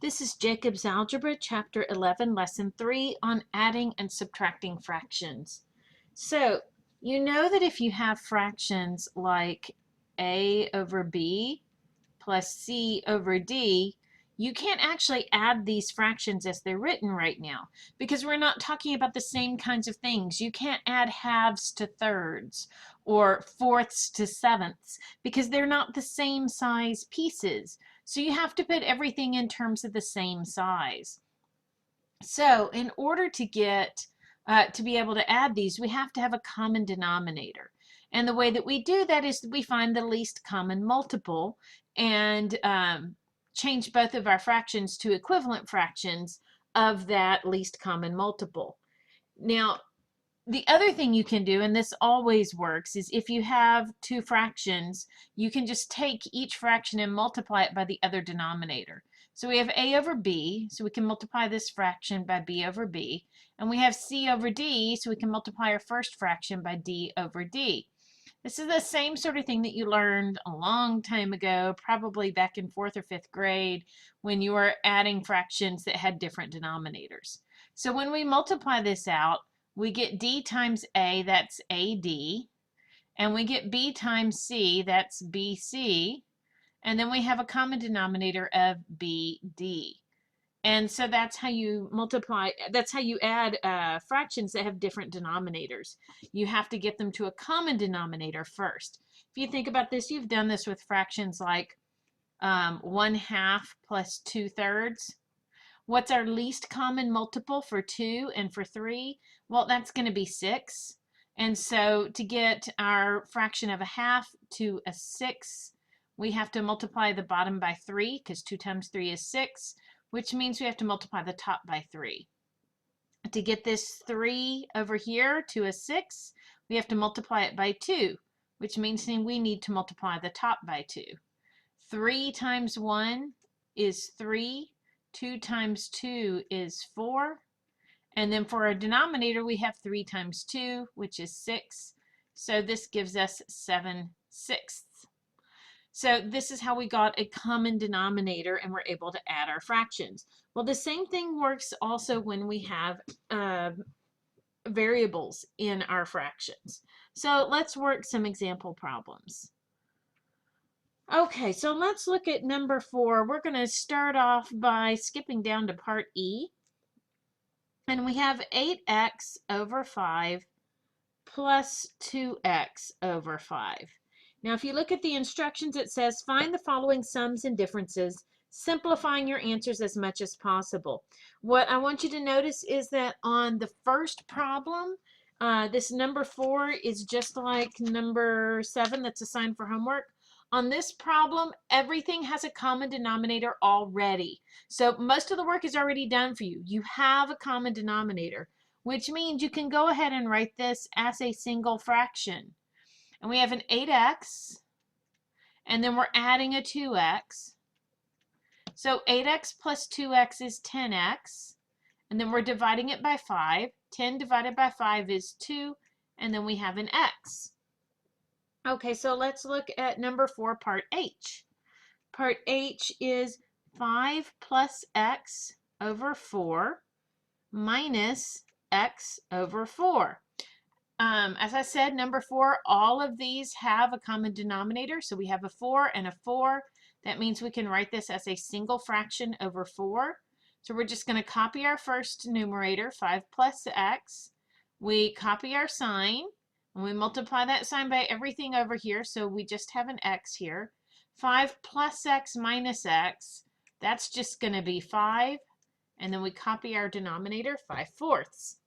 This is Jacob's Algebra, Chapter 11, Lesson 3 on adding and subtracting fractions. So, you know that if you have fractions like a over b plus c over d, you can't actually add these fractions as they're written right now because we're not talking about the same kinds of things. You can't add halves to thirds or fourths to sevenths because they're not the same size pieces. So you have to put everything in terms of the same size. So in order to get to be able to add these, we have to have a common denominator. And the way that we do that is we find the least common multiple and change both of our fractions to equivalent fractions of that least common multiple. Now, the other thing you can do, and this always works, is if you have two fractions, you can just take each fraction and multiply it by the other denominator. So we have a over b, so we can multiply this fraction by b over b. And we have c over d, so we can multiply our first fraction by d over d. This is the same sort of thing that you learned a long time ago, probably back in 4th or 5th grade, when you were adding fractions that had different denominators. So when we multiply this out, we get d times a, that's AD, and we get b times c, that's BC, and then we have a common denominator of BD. And so that's how you multiply, that's how you add fractions that have different denominators. You have to get them to a common denominator first. If you think about this, you've done this with fractions like 1/2 plus 2/3. What's our least common multiple for 2 and for 3? Well, that's going to be 6. And so to get our fraction of a half to a 6, we have to multiply the bottom by 3 because 2 times 3 is 6, which means we have to multiply the top by 3. To get this 3 over here to a 6, we have to multiply it by 2, which means we need to multiply the top by 2. 3 times 1 is 3. 2 times 2 is 4. And then for our denominator, we have 3 times 2, which is 6. So this gives us 7/6. So this is how we got a common denominator and we're able to add our fractions. Well, the same thing works also when we have variables in our fractions. So let's work some example problems. Okay, so let's look at number 4. We're going to start off by skipping down to part E. And we have 8x over 5 plus 2x over 5. Now, if you look at the instructions, it says find the following sums and differences, simplifying your answers as much as possible. What I want you to notice is that on the first problem, this number 4 is just like number 7 that's assigned for homework. On this problem, everything has a common denominator already. So most of the work is already done for you. You have a common denominator, which means you can go ahead and write this as a single fraction. And we have an 8x, and then we're adding a 2x. So 8x plus 2x is 10x, and then we're dividing it by 5. 10 divided by 5 is 2, and then we have an x. Okay, so let's look at number 4, part H. Part H is 5 plus x over 4 minus x over 4. As I said, number 4, all of these have a common denominator. So we have a 4 and a 4. That means we can write this as a single fraction over 4. So we're just going to copy our first numerator, 5 plus x. We copy our sign, and we multiply that sign by everything over here. So we just have an x here. 5 plus x minus x, that's just going to be 5. And then we copy our denominator, 5/4.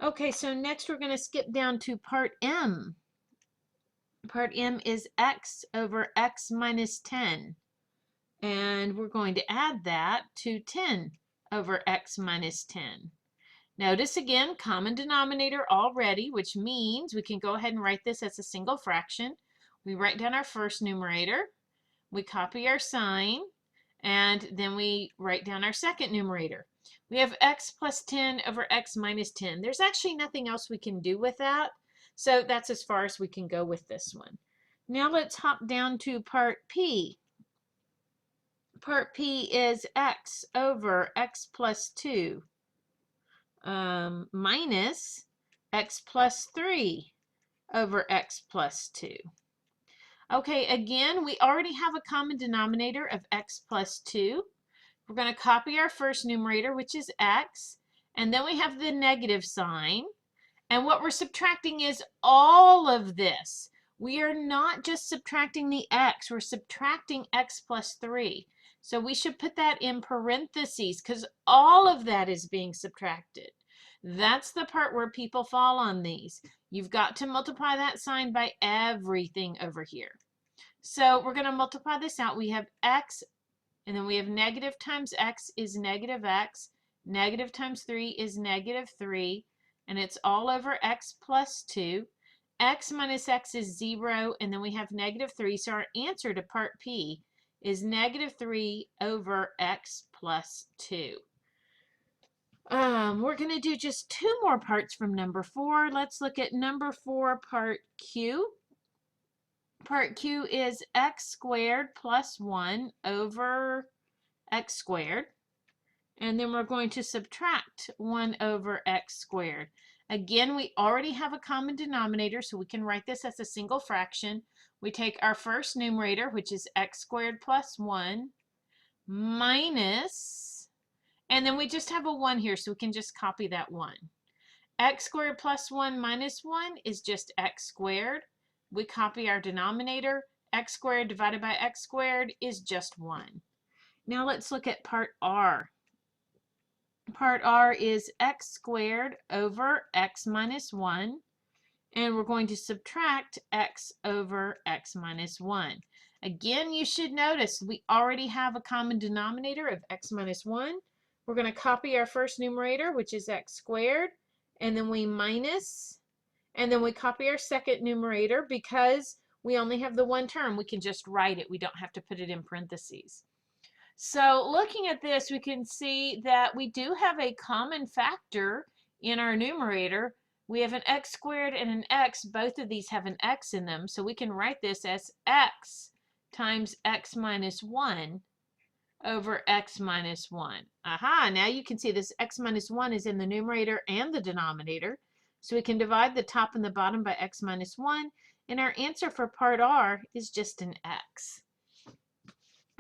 Okay, so next we're going to skip down to part M. Part M is x over x minus 10. And we're going to add that to 10 over x minus 10. Notice again, common denominator already, which means we can go ahead and write this as a single fraction. We write down our first numerator, we copy our sign, and then we write down our second numerator. We have x plus 10 over x minus 10. There's actually nothing else we can do with that, so that's as far as we can go with this one. Now let's hop down to part P. Part P is x over x plus 2 minus x plus 3 over x plus 2. Okay, again, we already have a common denominator of x plus 2. We're going to copy our first numerator, which is x, and then we have the negative sign. And what we're subtracting is all of this. We are not just subtracting the x, we're subtracting x plus 3. So we should put that in parentheses because all of that is being subtracted. That's the part where people fall on these. You've got to multiply that sign by everything over here. So we're going to multiply this out. We have x, and then we have negative times x is negative x. Negative times 3 is negative 3. And it's all over x plus 2. X minus x is 0, and then we have negative 3. So our answer to part P is negative 3 over x plus 2. We're going to do just 2 more parts from number 4. Let's look at number 4, part Q. Part Q is x squared plus 1 over x squared. And then we're going to subtract 1 over x squared. Again, we already have a common denominator, so we can write this as a single fraction. We take our first numerator, which is x squared plus 1, minus, and then we just have a 1 here, so we can just copy that 1. X squared plus 1 minus 1 is just x squared. We copy our denominator. X squared divided by x squared is just 1. Now let's look at part R. Part R is x squared over x minus 1, and we're going to subtract x over x minus 1. Again, you should notice we already have a common denominator of x minus 1. We're going to copy our first numerator, which is x squared, and then we minus, and then we copy our second numerator. Because we only have the one term, we can just write it. We don't have to put it in parentheses. So looking at this, we can see that we do have a common factor in our numerator. We have an x squared and an x. Both of these have an x in them. So we can write this as x times x minus 1 over x minus 1. Aha, now you can see this x minus 1 is in the numerator and the denominator. So we can divide the top and the bottom by x minus 1. And our answer for part R is just an x.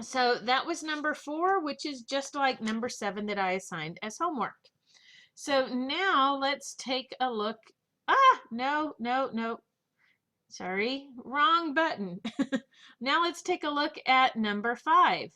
So that was number 4, which is just like number 7 that I assigned as homework. So now let's take a look. No. Sorry, wrong button. Now let's take a look at number 5.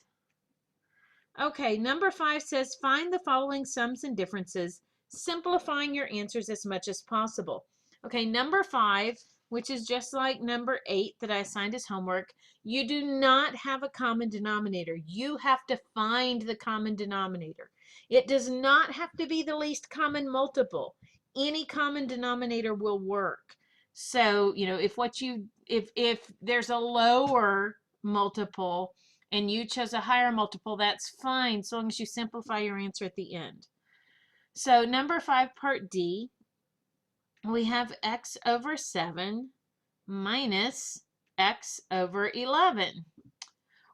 Okay, number 5 says find the following sums and differences, simplifying your answers as much as possible. Okay, number 5, which is just like number 8 that I assigned as homework, you do not have a common denominator. You have to find the common denominator. It does not have to be the least common multiple. Any common denominator will work. So, you know, if there's a lower multiple and you chose a higher multiple, that's fine, so long as you simplify your answer at the end. So number 5, part D, we have x over 7 minus x over 11.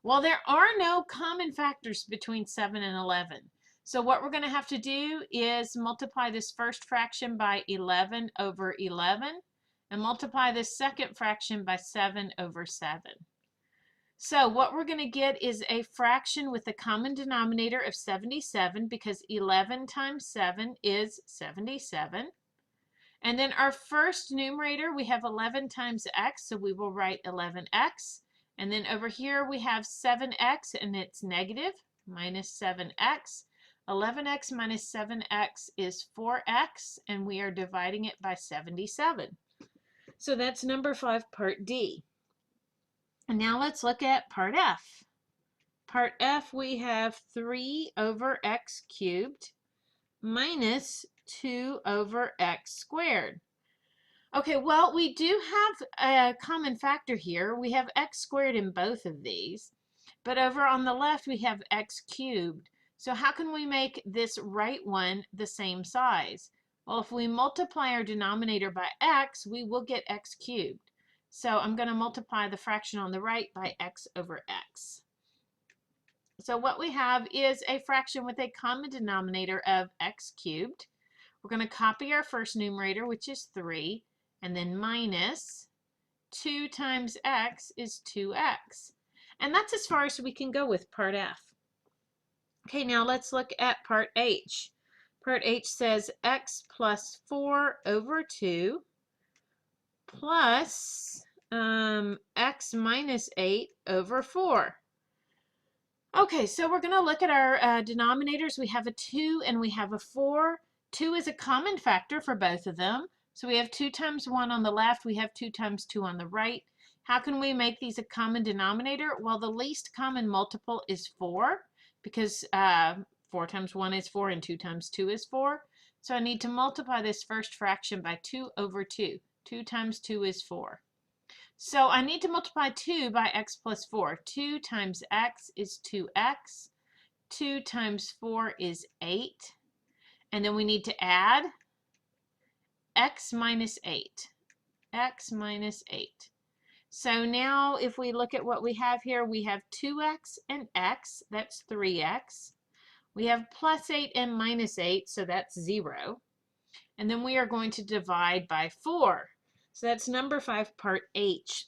Well, there are no common factors between 7 and 11. So what we're going to have to do is multiply this first fraction by 11 over 11 and multiply this second fraction by 7 over 7. So what we're going to get is a fraction with a common denominator of 77 because 11 times 7 is 77. And then our first numerator, we have 11 times x, so we will write 11x. And then over here we have 7x, and it's negative, minus 7x. 11x minus 7x is 4x, and we are dividing it by 77. So that's number 5, part D. And now let's look at part F. Part F, we have 3 over x cubed minus 2 over x squared. Okay, well, we do have a common factor here. We have x squared in both of these, but over on the left we have x cubed. So how can we make this right one the same size? Well, if we multiply our denominator by x, we will get x cubed. So I'm going to multiply the fraction on the right by x over x. So what we have is a fraction with a common denominator of x cubed. We're going to copy our first numerator, which is 3, and then minus 2 times x is 2x. And that's as far as we can go with part F. Okay, now let's look at part H. Part H says x plus 4 over 2 plus x minus 8 over 4. Okay, so we're going to look at our denominators. We have a 2 and we have a 4. 2 is a common factor for both of them. So we have 2 times 1 on the left. We have 2 times 2 on the right. How can we make these a common denominator? Well, the least common multiple is 4 because 4 times 1 is 4 and 2 times 2 is 4. So I need to multiply this first fraction by 2 over 2. 2 times 2 is 4. So I need to multiply 2 by x plus 4. 2 times x is 2x. 2 times 4 is 8. And then we need to add x minus 8. X minus 8. So now if we look at what we have here, we have 2x and x. That's 3x. We have plus 8 and minus 8, so that's 0. And then we are going to divide by 4. So that's number 5, part H.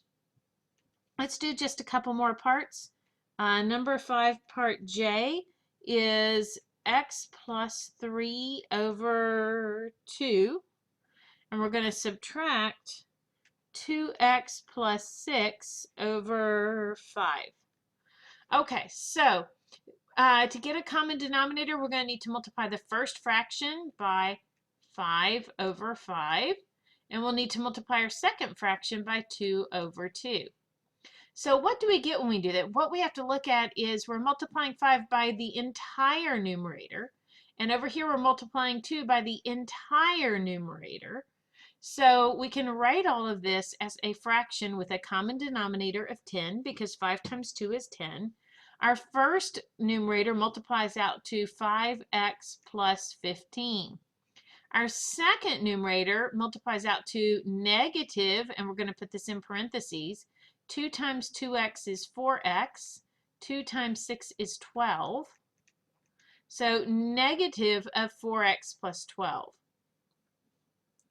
Let's do just a couple more parts. Number 5, part J is x plus 3 over 2. And we're going to subtract 2x plus 6 over 5. Okay, so to get a common denominator, we're going to need to multiply the first fraction by 5 over 5. And we'll need to multiply our second fraction by 2 over 2. So what do we get when we do that? What we have to look at is we're multiplying 5 by the entire numerator. And over here we're multiplying 2 by the entire numerator. So we can write all of this as a fraction with a common denominator of 10 because 5 times 2 is 10. Our first numerator multiplies out to 5x plus 15. Our second numerator multiplies out to negative, and we're going to put this in parentheses. 2 times 2x is 4x. 2 times 6 is 12. So negative of 4x plus 12.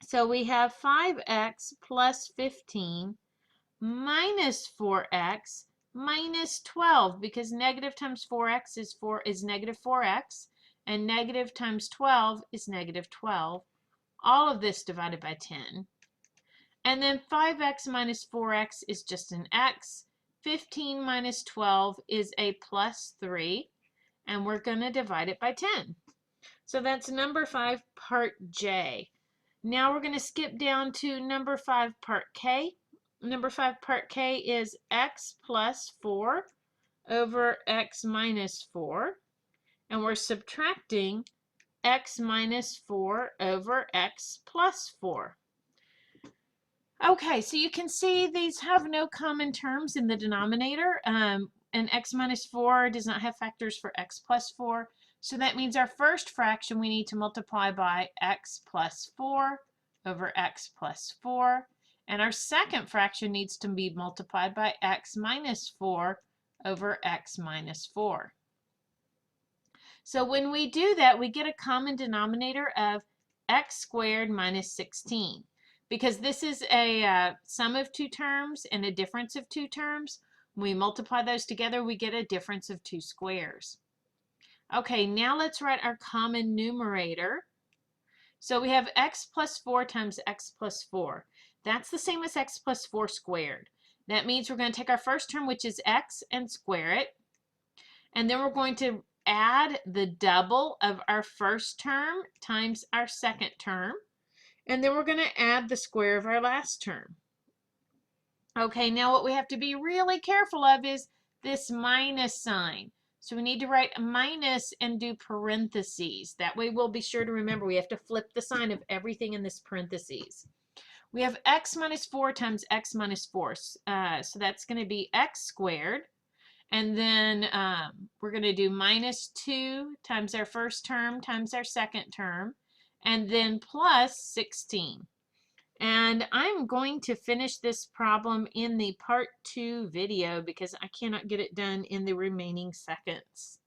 So we have 5x plus 15 minus 4x minus 12 because negative times 4x is negative 4x and negative times 12 is negative 12. All of this divided by 10. And then 5x minus 4x is just an x. 15 minus 12 is a plus 3. And we're going to divide it by 10. So that's number 5, part J. Now we're going to skip down to number 5, part K. Number 5, part K is x plus 4 over x minus 4. And we're subtracting x minus 4 over x plus 4. Okay, so you can see these have no common terms in the denominator. And x minus 4 does not have factors for x plus 4. So that means our first fraction we need to multiply by x plus 4 over x plus 4. And our second fraction needs to be multiplied by x minus 4 over x minus 4. So when we do that, we get a common denominator of x squared minus 16. Because this is a sum of two terms and a difference of two terms, when we multiply those together, we get a difference of 2 squares. Okay, now let's write our common numerator. So we have x plus 4 times x plus 4. That's the same as x plus 4 squared. That means we're going to take our first term, which is x, and square it. And then we're going to add the double of our first term times our second term. And then we're going to add the square of our last term. Okay, now what we have to be really careful of is this minus sign. So we need to write a minus and do parentheses. That way we'll be sure to remember we have to flip the sign of everything in this parentheses. We have x minus 4 times x minus 4. So that's going to be x squared. And then we're going to do minus 2 times our first term times our second term. And then plus 16. And I'm going to finish this problem in the part 2 video because I cannot get it done in the remaining seconds.